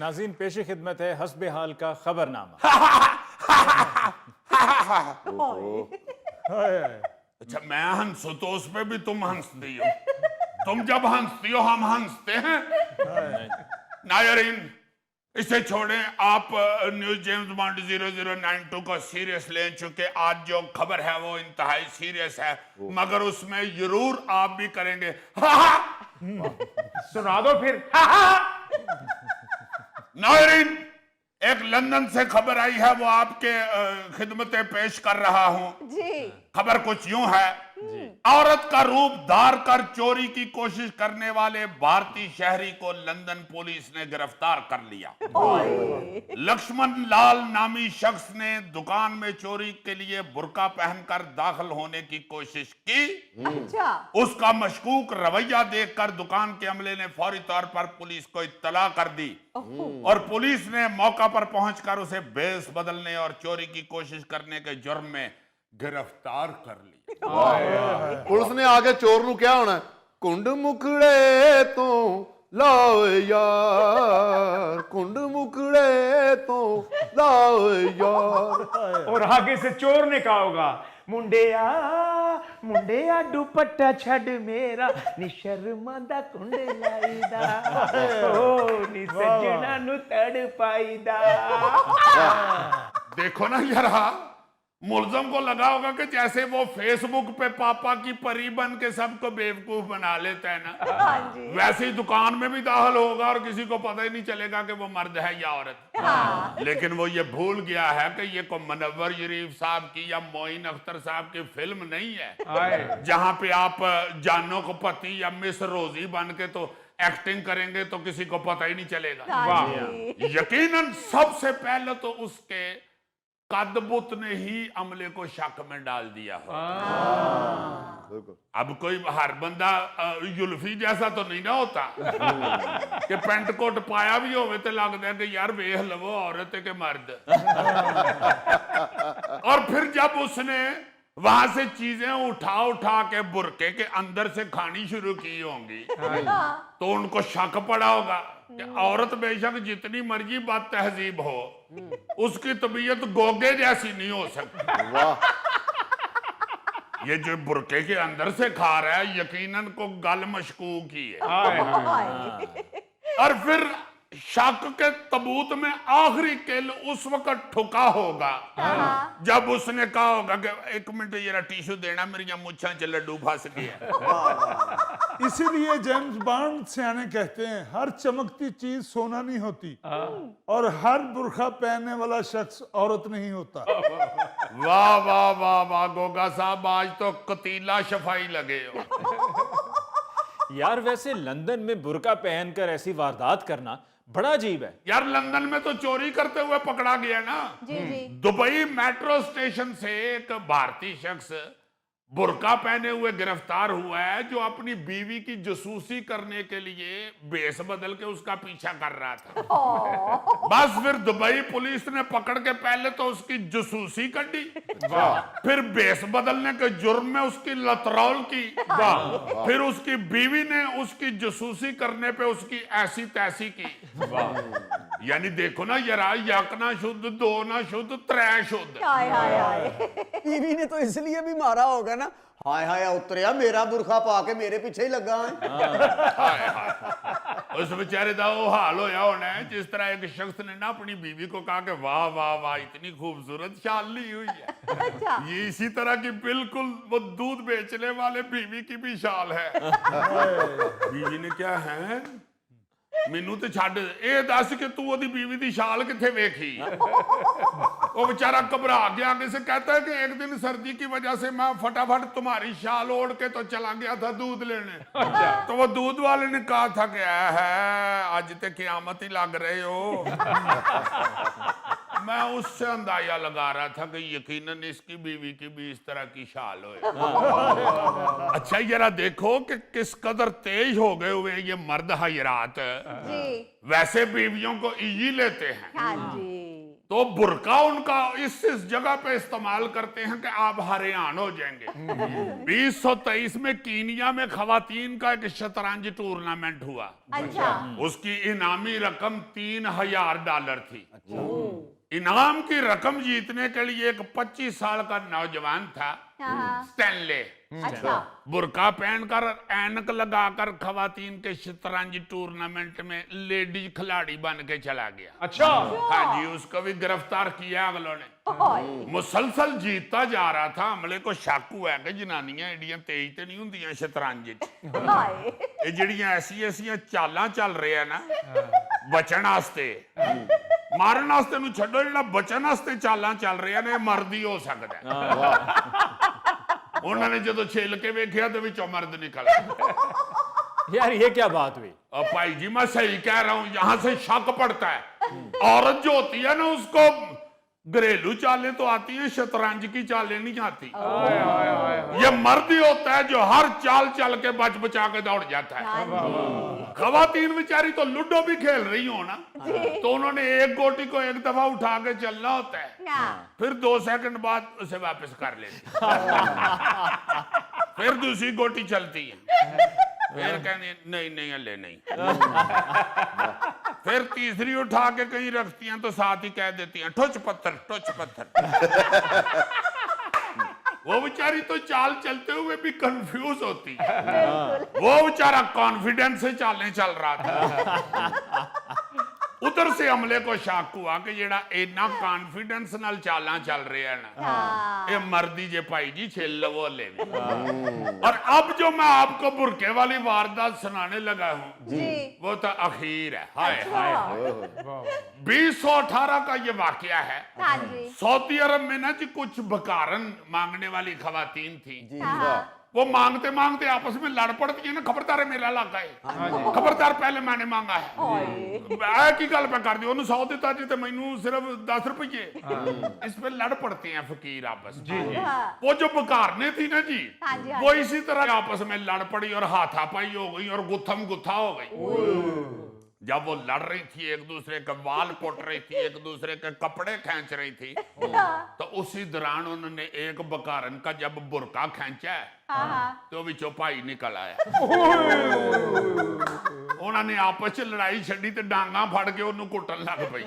नाज़रीन पेश खिदमत है हस्बे हाल का खबरनामा। अच्छा मैं हंसू तो उस पे भी तुम हंसती हो। तुम जब हंसती हो हम हंसते हैं। नायरीन इसे छोड़ें, आप न्यूज जेम्स बॉन्ड 0092 को सीरियस ले चुके। आज जो खबर है वो इंतहाई सीरियस है, मगर उसमें जरूर आप भी करेंगे सुना दो फिर। नायरीन एक लंदन से खबर आई है, वो आपके खिदमतें पेश कर रहा हूं जी। खबर कुछ यूं है, औरत का रूप धार कर चोरी की कोशिश करने वाले भारतीय शहरी को लंदन पुलिस ने गिरफ्तार कर लिया। लक्ष्मण लाल नामी शख्स ने दुकान में चोरी के लिए बुर्का पहनकर दाखिल होने की कोशिश की। अच्छा। उसका मशकूक रवैया देखकर दुकान के अमले ने फौरी तौर पर पुलिस को इत्तला कर दी और पुलिस ने मौका पर पहुंचकर उसे भेष बदलने और चोरी की कोशिश करने के जुर्म में गिरफ्तार कर लिया। पुलिस ने आके चोर नूं क्या होना, कुंड मुखड़े तो लाओ यार, कुंड मुखड़े तो लाओ यार। और आगे से चोर ने कहा होगा, मुंडिया मुंडिया दुपट्टा छड़ मेरा निशर्मा दा कुंड लाईदा ओ नी सजना नु तड़ पाईदा। देखो ना यार, मुलजम को लगा होगा कि जैसे वो फेसबुक पे पापा की परी बन के सबको बेवकूफ बना लेता है ना, वैसे ही दुकान में भी दाखिल होगा और किसी को पता ही नहीं चलेगा कि वो मर्द है या औरत। लेकिन वो ये भूल गया है कि ये कोई मुनव्वर शरीफ साहब की या मोइन अख्तर साहब की फिल्म नहीं है, जहां पे आप जानो को पति या मिस रोजी बन के तो एक्टिंग करेंगे तो किसी को पता ही नहीं चलेगा। वाह। यकीनन सबसे पहले तो उसके कदबुत ने ही अमले को शक में डाल दिया हो। अब कोई हर बंदा युल्फी जैसा तो नहीं ना होता कि पेंट कोट पाया भी होवे तो लगता है कि यार वेख लवो औरत के मर्द। और फिर जब उसने वहां से चीजें उठा उठा के बुरके के अंदर से खानी शुरू की होंगी तो उनको शक पड़ा होगा कि औरत बेशक जितनी मर्जी बात तहजीब हो, उसकी तबीयत गोगे जैसी नहीं हो सकती। वाह। ये जो बुरके के अंदर से खा रहा है यकीनन को गल मशकूक ही है। और फिर शक के तबूत में आखिरी किल उस वक्त ठुका होगा जब उसने कहा होगा कि एक मिनट जरा टिश्यू देना, मेरी मुच्छां च लड्डू फंस गया। इसीलिए जेम्स बॉन्ड सियाने कहते हैं हर चमकती चीज सोना नहीं होती और हर बुर्खा पहनने वाला शख्स औरत नहीं होता। वाह वाह वाह वाह गोगा साहब, आज तो कतीला शफाई लगे हो। यार वैसे लंदन में बुर्का पहनकर ऐसी वारदात करना बड़ा अजीब है। यार लंदन में तो चोरी करते हुए पकड़ा गया ना। दुबई मेट्रो स्टेशन से एक भारतीय शख्स बुर्का पहने हुए गिरफ्तार हुआ है, जो अपनी बीवी की जासूसी करने के लिए भेष बदल के उसका पीछा कर रहा था। बस फिर दुबई पुलिस ने पकड़ के पहले तो उसकी जासूसी कटी, फिर भेष बदलने के जुर्म में उसकी लतरौल की, फिर उसकी बीवी ने उसकी जासूसी करने पे उसकी ऐसी तैसी की। यानी देखो ना यार, यक ना शुद्ध, दो ना शुद्ध, त्रै शुद्ध। बीवी ने तो इसलिए भी मारा होगा ना, हाय हाय उतरिया मेरा बुरखा पाके मेरे पीछे ही लगा है। उस बेचारे का वो हाल होया होना है जिस तरह एक शख्स ने ना अपनी बीवी को कहा कि वाह वाह वाह इतनी खूबसूरत शाल ली हुई है। ये इसी तरह की बिल्कुल वो दूध बेचने वाले बीवी की भी शाल है। बीवी ने क्या है, मैनू तो छड़ ये दस कि तू ओदी बीवी दी शाल किथे वेखी। वो बेचारा घबरा गया, आगे से कहता है कि एक दिन सर्दी की वजह से मैं फटाफट तुम्हारी शाल ओढ़ के तो चला गया था दूध लेने। तो वो दूध वाले ने कहा था कि है आज ते क़यामत ही लग रहे हो। मैं उससे अंदाजा लगा रहा था कि यकीनन इसकी बीवी की भी इस तरह की शाल हो। अच्छा जरा देखो कि किस कदर तेज हो गए हुए ये मर्द हजरात। वैसे बीवियों को इजी लेते हैं, तो बुर्का उनका इस जगह पे इस्तेमाल करते हैं कि आप हरियाण हो जाएंगे। 2023 में कीनिया में खवातीन का एक शतरंज टूर्नामेंट हुआ। अच्छा। उसकी इनामी रकम $3000 थी। इनाम की रकम जीतने के लिए एक 25 साल का नौजवान था, हाँ। स्टैनले, अच्छा। बुर्का पहनकर ऐनक लगाकर खवातीन के शतरंज टूर्नामेंट में लेडीज खिलाड़ी बन के चला गया। अच्छा। हाँ जी, उसको भी गिरफ्तार किया अगलों ने। ओए। मुसलसल जीतता जा रहा था। हमले को शक हुआ कि जनानियां एडियां तेज ते नहीं हुंदियां शतरंज च। हाय। ਇਹ ਜਿਹੜੀਆਂ ਐਸੀਆਂ ਚਾਲਾਂ ਚੱਲ ਰਿਹਾ ਨਾ ਬਚਣ ਵਾਸਤੇ, ਮਾਰਨ ਵਾਸਤੇ ਨੂੰ ਛੱਡੋ, ਜਿਹੜਾ ਬਚਣ ਵਾਸਤੇ ਚਾਲਾਂ ਚੱਲ ਰਿਹਾ ਨੇ, ਮਰਦ ਹੀ ਹੋ ਸਕਦਾ ਹੈ। ਉਹਨਾਂ ਨੇ ਜਦੋਂ ਛਿੱਲ ਕੇ ਵੇਖਿਆ ਤੇ ਵਿੱਚੋਂ ਮਰਦ ਨਿਕਲ ਆਇਆ। यार ये क्या बात हुई? और भाई जी मैं सही कह रहा हूं, यहां से शक पड़ता है। औरत जो होती है ना, उसको घरेलू चालें तो आती हैं, शतरंज की चालें नहीं आती। ये मर्द ही होता है जो हर चाल चल के बच बचा के दौड़ जाता है। खवातीन बेचारी तो लूडो भी खेल रही हो ना, तो उन्होंने एक गोटी को एक दफा उठा के चलना होता है, फिर 2 सेकंड बाद उसे वापस कर लेती, फिर दूसरी गोटी चलती है, फिर कहने नहीं नहीं हले नहीं, फिर तीसरी उठा के कहीं रखती हैं तो साथ ही कह देती हैं ठुच पत्थर ठुच पत्थर। वो बेचारी तो चाल चलते हुए भी कंफ्यूज होती है। वो बेचारा कॉन्फिडेंस से चालें चल रहा था। उधर से हमले को शक हुआ कि जेड़ा इन्ना कॉन्फिडेंस नाल चालां चल रहे हैं ना, ये मर्दी जे भाई जी छिल लवो ले भी। और अब जो मैं आपको बुरके वाली वारदात सुनाने लगा हूं, वो तो अखीर है। हाय हाय। 2018 का ये वाकया है। हाँ जी। सऊदी अरब में ना जी कुछ बकारन मांगने वाली खवातीन थी। हाँ। वो मांगते मांगते आपस में लड़ पड़ती है ना, खबरदार है मेरा इलाका है, खबरदार पहले मैंने मांगा है, की गल मैं कर दी, उन्होंने 100 दिता जी, मैनू सिर्फ 10 रुपये। इस पे लड़ पड़ते हैं फकीर आपस में। वो जो बकारने थी ना जी, हाँ जी, हाँ वो इसी तरह आपस में लड़ पड़ी और हाथापाई हो गई और गुत्थम गुत्था हो गई। जब वो लड़ रही थी, एक दूसरे के बाल कोट रही थी, एक दूसरे के कपड़े खींच रही थी, तो उसी दौरान उन्होंने एक बकारन का जब बुरका खींचा तो विचों भाई निकल आया। उन्होंने आपस च लड़ाई छड़ी तो डांगा फड़ के उन्होंने कुटन लग पई।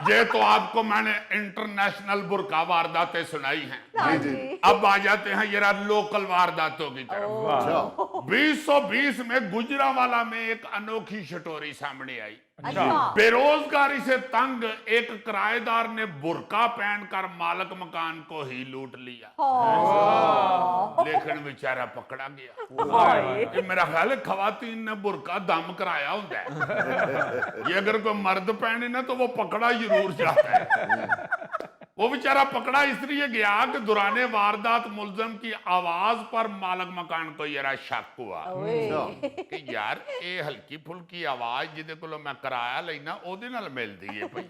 ये तो आपको मैंने इंटरनेशनल बुरका वारदातें सुनाई हैं। अब आ जाते हैं जरा लोकल वारदातों की तरफ। 2020 में गुजरांवाला में एक अनोखी स्टोरी सामने आई। अच्छा। बेरोजगारी से तंग एक किराएदार ने बुरका पहनकर मालिक मकान को ही लूट लिया, लेकिन बेचारा पकड़ा गया। ये मेरा ख्याल है खवातीन ने बुरका दम कराया होता है। ये अगर कोई मर्द पहने ना तो वो पकड़ा जरूर जाता है। वो बेचारा पकड़ा इसलिए गया कि दुराने वारदात मुलजम की आवाज पर मालिक मकान को जरा शक हुआ कि यार ये हल्की फुल्की आवाज जिदे कोलों मैं किराया लेना ओदे नाल मिलदी है भाई।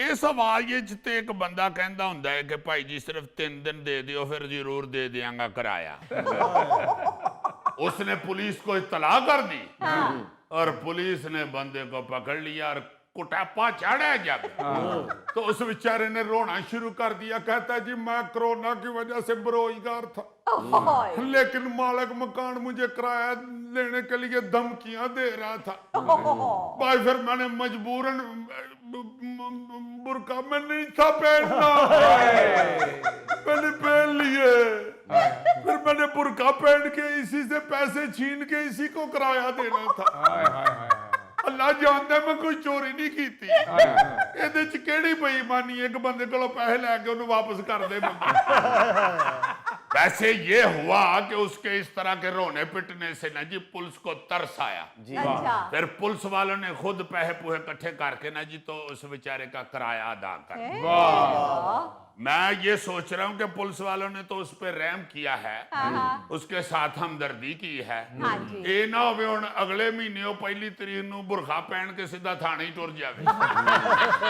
इस आवाज विच ते एक बंदा कहंदा हुंदा है कि भाई जी सिर्फ 3 दिन दे दियो, फिर जरूर दे देंगा किराया। उसने पुलिस को इत्तला कर दी और पुलिस ने बंदे को पकड़ लिया और कुटापा चढ़ा जब तो उस बेचारे ने रोना शुरू कर दिया। कहता है जी मैं कोरोना की वजह से बेरोजगार था, लेकिन मालिक मकान मुझे किराया लेने के लिए धमकियां दे रहा था भाई, फिर मैंने मजबूरन बुरका में नहीं था पहनना, मैंने पहन लिए, फिर मैंने बुरका पहन के इसी से पैसे छीन के इसी को किराया देना था। अल्लाह जानता है मैं कोई चोरी नहीं की थी। ਇਹਦੇ ਚ ਕਿਹੜੀ ਬੇਈਮਾਨੀ ਇੱਕ ਬੰਦੇ ਕੋਲੋਂ ਪੈਸੇ ਲੈ ਕੇ ਉਹਨੂੰ ਵਾਪਸ कर दे। वैसे ये हुआ कि उसके इस तरह के रोने पिटने से ना जी पुलिस को तरस आया। अच्छा। फिर पुलिस वालों ने खुद पैसे पूहे इकट्ठे करके ना जी तो उस बेचारे का किराया अदा कर। मैं ये सोच रहा हूँ कि पुलिस वालों ने तो उस पर रहम किया है, उसके साथ हमदर्दी की है। ये ना होवे हुण अगले महीने 1 तरीक नूं बुरखा पहन के सीधा थाने ही टुर जावे।